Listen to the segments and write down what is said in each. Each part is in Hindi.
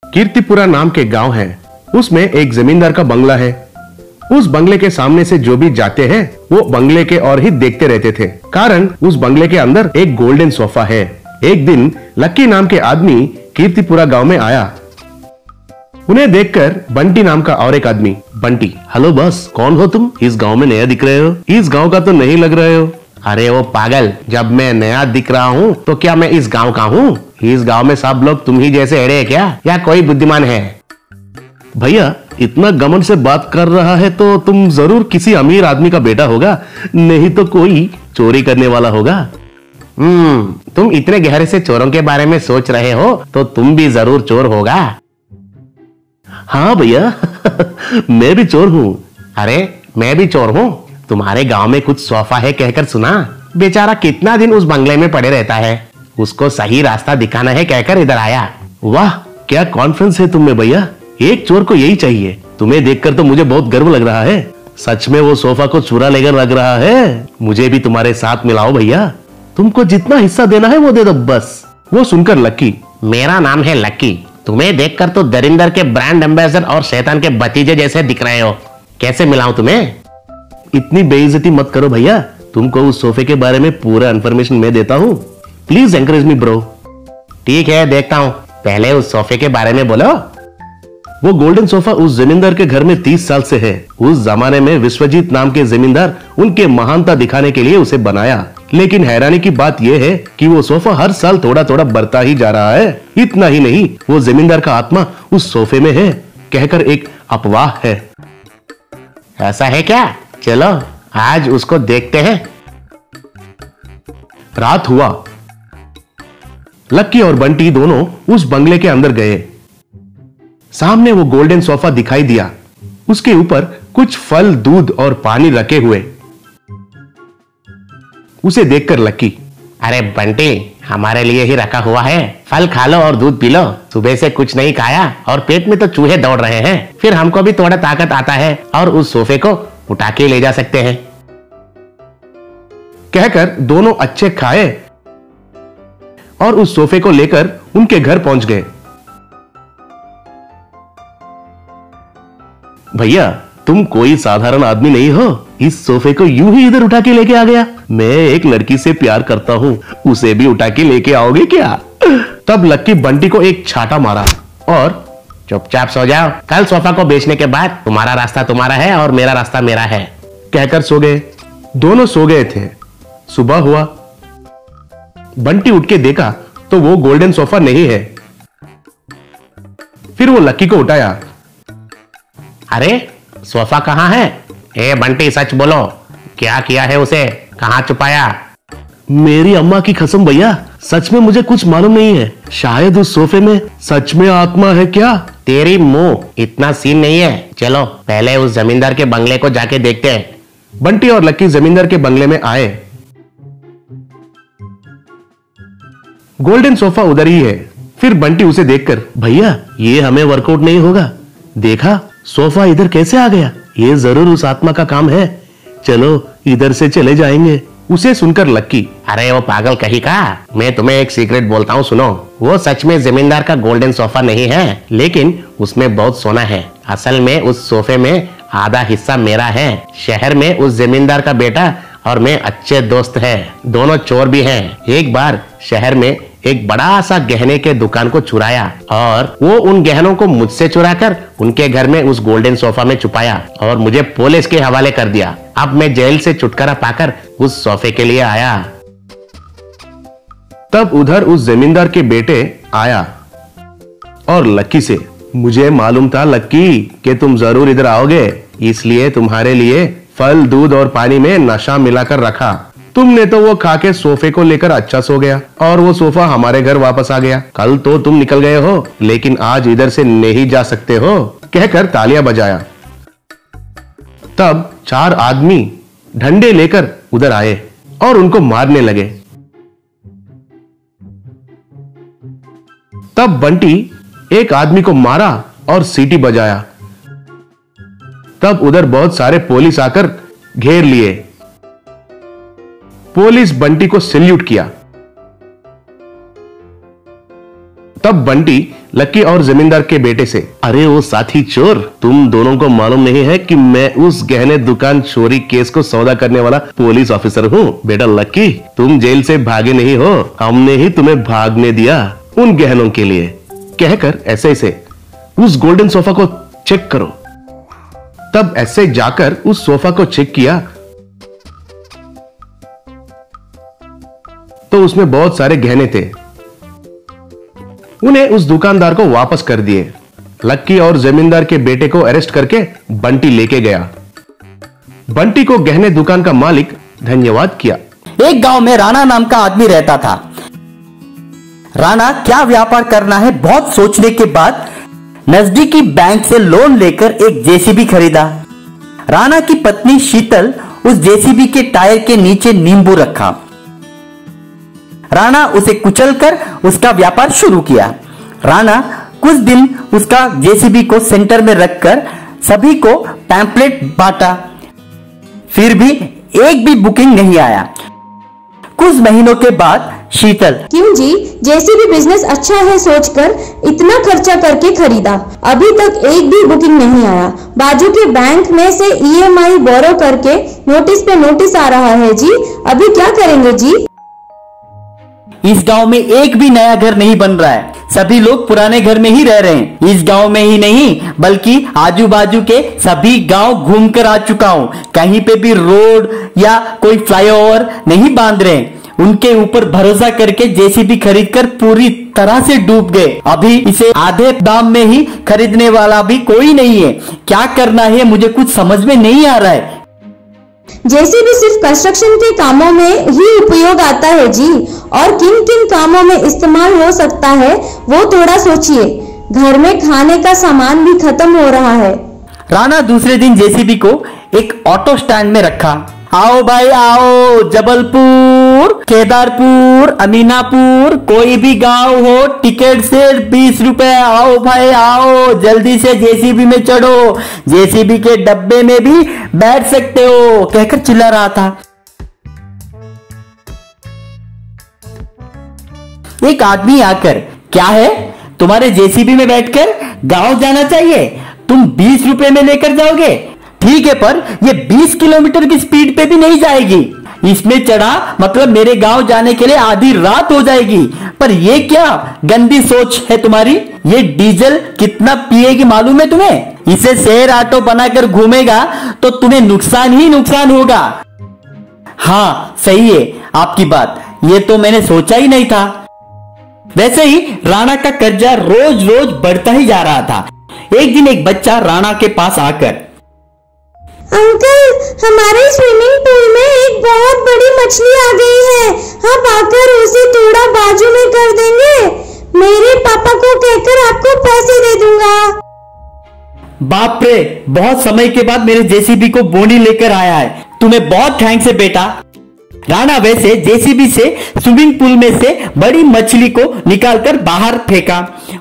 कीर्तिपुरा नाम के गांव है, उसमें एक जमींदार का बंगला है। उस बंगले के सामने से जो भी जाते हैं वो बंगले के और ही देखते रहते थे, कारण उस बंगले के अंदर एक गोल्डन सोफा है। एक दिन लक्की नाम के आदमी कीर्तिपुरा गांव में आया। उन्हें देखकर बंटी नाम का और एक आदमी, बंटी, हेलो बॉस, कौन हो तुम? इस गांव में नया दिख रहे हो, इस गांव का तो नहीं लग रहे हो। अरे वो पागल, जब मैं नया दिख रहा हूँ तो क्या मैं इस गांव का हूँ? इस गांव में सब लोग तुम ही जैसे अड़े हैं क्या, या कोई बुद्धिमान है? भैया, इतना घमंड से बात कर रहा है तो तुम जरूर किसी अमीर आदमी का बेटा होगा, नहीं तो कोई चोरी करने वाला होगा। तुम इतने गहरे से चोरों के बारे में सोच रहे हो तो तुम भी जरूर चोर होगा। हाँ भैया, मैं भी चोर हूँ। अरे मैं भी चोर हूँ। तुम्हारे गांव में कुछ सोफा है कहकर सुना। बेचारा कितना दिन उस बंगले में पड़े रहता है, उसको सही रास्ता दिखाना है कहकर इधर आया। वाह, क्या कॉन्फिडेंस है तुम में भैया, एक चोर को यही चाहिए। तुम्हें देखकर तो मुझे बहुत गर्व लग रहा है। सच में वो सोफा को चुरा लेकर लग रहा है। मुझे भी तुम्हारे साथ मिलाओ भैया, तुमको जितना हिस्सा देना है वो दे दो बस। वो सुनकर लक्की, मेरा नाम है लक्की, तुम्हें देखकर तो दरिंदर के ब्रांड एम्बेसडर और शैतान के भतीजे जैसे दिख रहे हो, कैसे मिलाऊं तुम्हें? इतनी बेइज्जती मत करो भैया, तुमको उस सोफे के बारे में पूरा इन्फॉर्मेशन मैं देता हूँ। Please encourage me bro. ठीक है, देखता हूँ, पहले उस सोफे के बारे में बोलो। वो गोल्डन सोफा उस जमींदार के घर में 30 साल से है। उस जमाने में विश्वजीत नाम के जमींदार उनके महानता दिखाने के लिए उसे बनाया, लेकिन हैरानी की बात यह है कि वो सोफा हर साल थोड़ा थोड़ा बढ़ता ही जा रहा है। इतना ही नहीं, वो जमींदार का आत्मा उस सोफे में है कहकर एक अफवाह है। ऐसा है क्या? चलो आज उसको देखते हैं। रात हुआ। लक्की और बंटी दोनों उस बंगले के अंदर गए। सामने वो गोल्डन सोफा दिखाई दिया, उसके ऊपर कुछ फल, दूध और पानी रखे हुए। उसे देखकर लक्की, अरे बंटी, हमारे लिए ही रखा हुआ है, फल खा लो और दूध पी लो। सुबह से कुछ नहीं खाया और पेट में तो चूहे दौड़ रहे हैं, फिर हमको भी थोड़ा ताकत आता है और उस सोफे को उठा के ले जा सकते हैं। कहकर दोनों अच्छे खाए और उस सोफे को लेकर उनके घर पहुंच गए। भैया, तुम कोई साधारण आदमी नहीं हो, इस सोफे को यूं ही इधर उठा के लेके आ गया। मैं एक लड़की से प्यार करता हूँ, उसे भी उठा के लेके आओगे क्या? तब लक्की बंटी को एक छाटा मारा और चुपचाप सो जाओ, कल सोफा को बेचने के बाद तुम्हारा रास्ता तुम्हारा है और मेरा रास्ता मेरा है, कहकर सो गए। दोनों सो गए थे। सुबह हुआ। बंटी उठ के देखा तो वो गोल्डन सोफा नहीं है। फिर वो लक्की को उठाया। अरे सोफा कहाँ है? ए बंटी, सच बोलो, क्या किया है उसे, कहाँ छुपाया? मेरी अम्मा की कसम भैया, सच में मुझे कुछ मालूम नहीं है। शायद उस सोफे में सच में आत्मा है क्या? तेरी मुंह, इतना सीन नहीं है। चलो पहले उस जमींदार के बंगले को जाके देखते हैं। बंटी और लक्की जमींदार के बंगले में आए। गोल्डन सोफा उधर ही है। फिर बंटी उसे देखकर, भैया ये हमें वर्कआउट नहीं होगा। देखा, सोफा इधर कैसे आ गया? ये जरूर उस आत्मा का काम है। चलो इधर से चले जाएंगे। उसे सुनकर लक्की, अरे वो पागल कहीं का, मैं तुम्हें एक सीक्रेट बोलता हूँ, सुनो। वो सच में जमींदार का गोल्डन सोफा नहीं है, लेकिन उसमें बहुत सोना है। असल में उस सोफे में आधा हिस्सा मेरा है। शहर में उस जमींदार का बेटा और मैं अच्छे दोस्त हैं, दोनों चोर भी हैं। एक बार शहर में एक बड़ा सा गहने के दुकान को चुराया और वो उन गहनों को मुझसे चुराकर उनके घर में उस गोल्डन सोफा में छुपाया और मुझे पुलिस के हवाले कर दिया। अब मैं जेल से छुटकारा पाकर उस सोफे के लिए आया। तब उधर उस जमींदार के बेटे आया और लक्की से, मुझे मालूम था लक्की कि तुम जरूर इधर आओगे, इसलिए तुम्हारे लिए फल, दूध और पानी में नशा मिलाकर रखा। तुमने तो वो खा के सोफे को लेकर अच्छा सो गया और वो सोफा हमारे घर वापस आ गया। कल तो तुम निकल गए हो, लेकिन आज इधर से नहीं जा सकते हो, कहकर तालियां बजाया। तब 4 आदमी डंडे लेकर उधर आए और उनको मारने लगे। तब बंटी एक आदमी को मारा और सीटी बजाया। तब उधर बहुत सारे पुलिस आकर घेर लिए। पुलिस बंटी को सैल्यूट किया। तब बंटी लक्की और जमींदार के बेटे से। अरे वो साथी चोर, तुम दोनों को मालूम नहीं है कि मैं उस गहने दुकान चोरी केस को सौदा करने वाला पुलिस ऑफिसर हूँ। बेटा लक्की, तुम जेल से भागे नहीं हो, हमने ही तुम्हें भागने दिया उन गहनों के लिए। कहकर ऐसे से उस गोल्डन सोफा को चेक करो। तब ऐसे जाकर उस सोफा को चेक किया तो उसमें बहुत सारे गहने थे। उन्हें उस दुकानदार को वापस कर दिए। लक्की और जमींदार के बेटे को अरेस्ट करके बंटी लेके गया। बंटी को गहने दुकान का मालिक धन्यवाद किया। एक गांव में राणा नाम का आदमी रहता था। राणा क्या व्यापार करना है बहुत सोचने के बाद नजदीकी बैंक से लोन लेकर एक जेसीबी खरीदा। राणा की पत्नी शीतल उस जेसीबी के टायर के नीचे नींबू रखा। राणा उसे कुचलकर उसका व्यापार शुरू किया। राणा कुछ दिन उसका जेसीबी को सेंटर में रखकर सभी को पैम्पलेट बांटा, फिर भी एक भी बुकिंग नहीं आया। कुछ महीनों के बाद शीतल, क्यों जी, जेसीबी बिजनेस अच्छा है सोचकर इतना खर्चा करके खरीदा, अभी तक एक भी बुकिंग नहीं आया। बाजू के बैंक में से ईएमआई बोरो करके नोटिस पे नोटिस आ रहा है जी, अभी क्या करेंगे जी? इस गांव में एक भी नया घर नहीं बन रहा है, सभी लोग पुराने घर में ही रह रहे हैं। इस गांव में ही नहीं बल्कि आजू बाजू के सभी गांव घूमकर आ चुका हूं, कहीं पे भी रोड या कोई फ्लाईओवर नहीं बांध रहे। उनके ऊपर भरोसा करके जेसीबी खरीदकर पूरी तरह से डूब गए। अभी इसे आधे दाम में ही खरीदने वाला भी कोई नहीं है। क्या करना है मुझे कुछ समझ में नहीं आ रहा है। जेसीबी सिर्फ कंस्ट्रक्शन के कामों में ही उपयोग आता है जी, और किन किन कामों में इस्तेमाल हो सकता है वो थोड़ा सोचिए। घर में खाने का सामान भी खत्म हो रहा है। राणा दूसरे दिन जेसीबी को एक ऑटो स्टैंड में रखा। आओ भाई आओ, जबलपुर, केदारपुर, अमीनापुर, कोई भी गांव हो, टिकट सिर्फ 20 रुपए। आओ भाई आओ, जल्दी से जेसीबी में चढ़ो, जेसीबी के डब्बे में भी बैठ सकते हो, कहकर चिल्ला रहा था। एक आदमी आकर, क्या है तुम्हारे जेसीबी में बैठकर गांव जाना चाहिए, तुम 20 रुपए में लेकर जाओगे? ठीक है, पर ये 20 किलोमीटर की स्पीड पे भी नहीं जाएगी। इसमें चढ़ा मतलब मेरे गांव जाने के लिए आधी रात हो जाएगी। पर ये क्या गंदी सोच है तुम्हारी? ये डीजल कितना पिएगी मालूम है तुम्हें? इसे शेयर ऑटो बनाकर घूमेगा तो तुम्हें नुकसान ही नुकसान होगा। हाँ सही है आपकी बात, ये तो मैंने सोचा ही नहीं था। वैसे ही राणा का कर्जा रोज रोज बढ़ता ही जा रहा था। एक दिन एक बच्चा राणा के पास आकर, अंकल, हमारे स्विमिंग पूल में एक बहुत बड़ी मछली आ गई है, आप आकर उसे थोड़ा बाजू में कर देंगे? मेरे पापा को कहकर आपको पैसे दे दूंगा। बाप रे, बहुत समय के बाद मेरे जेसीबी को बोनी लेकर आया है, तुम्हें बहुत थैंक्स है बेटा। राणा वैसे जेसीबी से स्विमिंग पूल में से बड़ी मछली को निकालकर बाहर फेंका।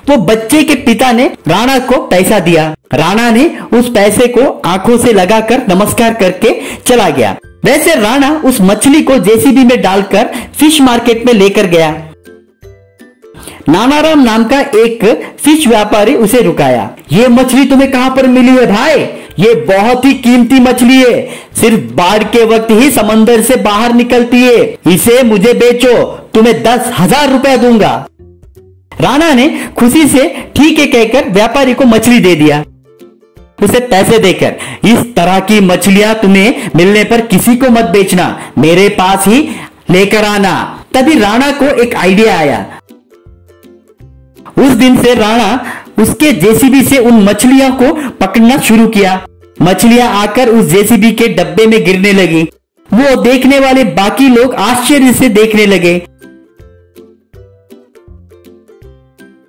वो बच्चे के पिता ने राणा को पैसा दिया। राणा ने उस पैसे को आंखों से लगाकर नमस्कार करके चला गया। वैसे राणा उस मछली को जेसीबी में डालकर फिश मार्केट में लेकर गया। नानाराम नाम का एक फिश व्यापारी उसे रुकाया। ये मछली तुम्हें कहां पर मिली है भाई? ये बहुत ही कीमती मछली है, सिर्फ बाढ़ के वक्त ही समंदर से बाहर निकलती है, इसे मुझे बेचो, तुम्हें 10,000 रुपए दूंगा। राणा ने खुशी से ठीक है कहकर व्यापारी को मछली दे दिया। उसे पैसे देकर, इस तरह की मछलियां तुम्हें मिलने पर किसी को मत बेचना, मेरे पास ही लेकर आना। तभी राणा को एक आइडिया आया। उस दिन से राणा उसके जेसीबी से उन मछलियों को पकड़ना शुरू किया। मछलियां आकर उस जेसीबी के डब्बे में गिरने लगी। वो देखने वाले बाकी लोग आश्चर्य से देखने लगे।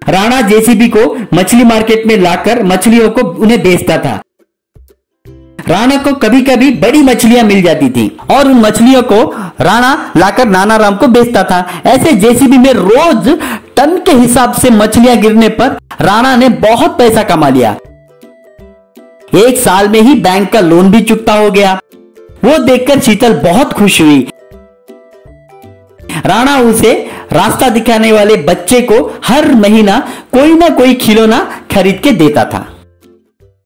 राणा जेसीबी को मछली मार्केट में लाकर मछलियों को उन्हें बेचता था। राणा को कभी कभी बड़ी मछलियां मिल जाती थी और उन मछलियों को राणा लाकर नानाराम को बेचता था। ऐसे जेसीबी में रोज टन के हिसाब से मछलियां गिरने पर राणा ने बहुत पैसा कमा लिया। एक साल में ही बैंक का लोन भी चुकता हो गया। वो देखकर शीतल बहुत खुश हुई। राणा उसे रास्ता दिखाने वाले बच्चे को हर महीना कोई ना कोई खिलौना खरीद के देता था।